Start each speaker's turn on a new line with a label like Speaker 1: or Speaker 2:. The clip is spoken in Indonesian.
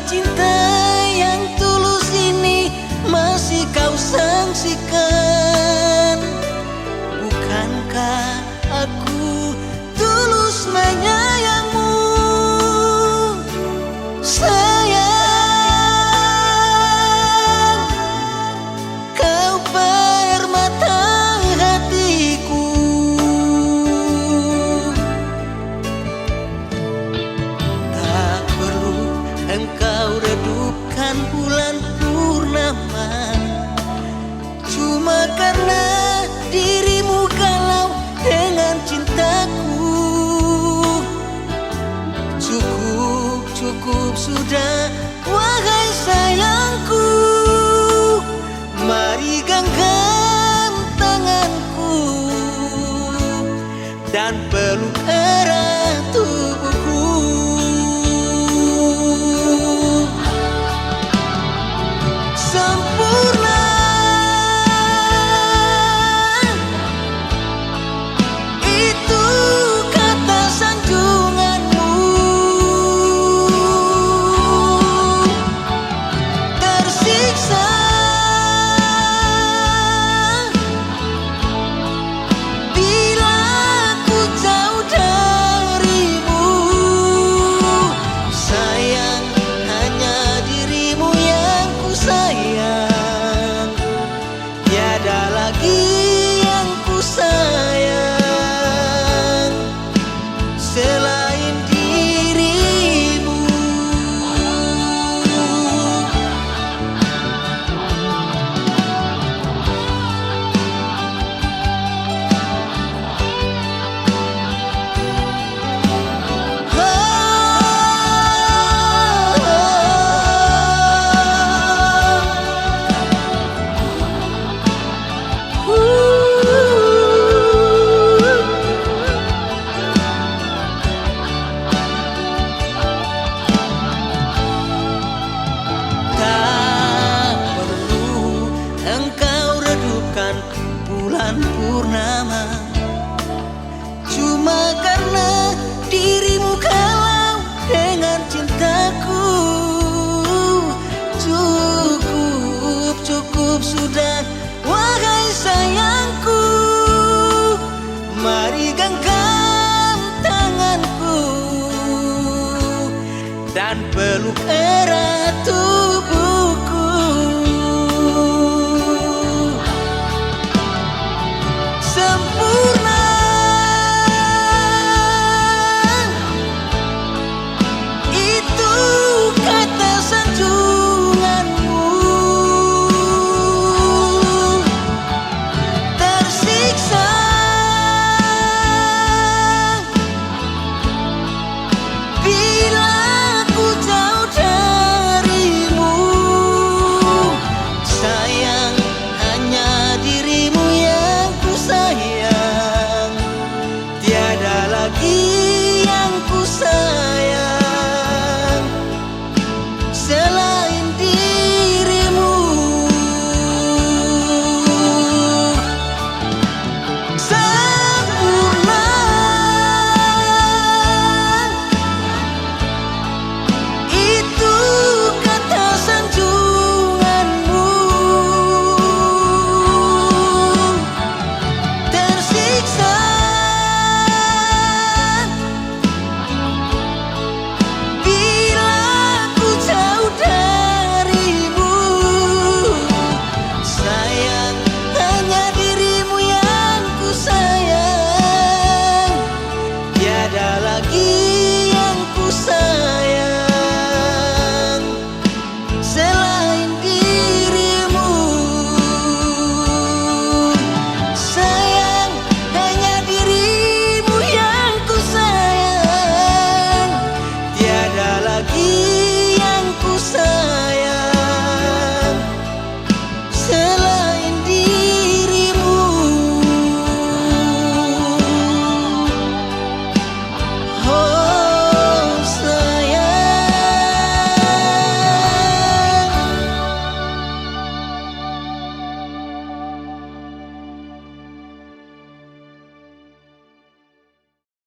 Speaker 1: cinta yang tulus ini masih kau sangsikan? Bukankah aku tulus menyayangmu? Sayang, kau permata hatiku. Tak perlu engkau redupkan bulan purnama, cuma karena dirimu galau dengan cintaku. Cukup, cukup sudah, wahai sayangku. Mari genggam tanganku dan peluk erat tubuhku. Sempurna itu kata sanjunganmu. Tersiksa bila ku jauh darimu. Sayang, hanya dirimu yang ku sayang, tiada lagi yang ku sayang selain dirimu. Tak perlu engkau redupkan bulan purnama, cuma karena dirimu galau dengan cintaku. Cukup, cukup sudah, wahai sayangku. Mari genggam tanganku dan peluk erat tubuhku.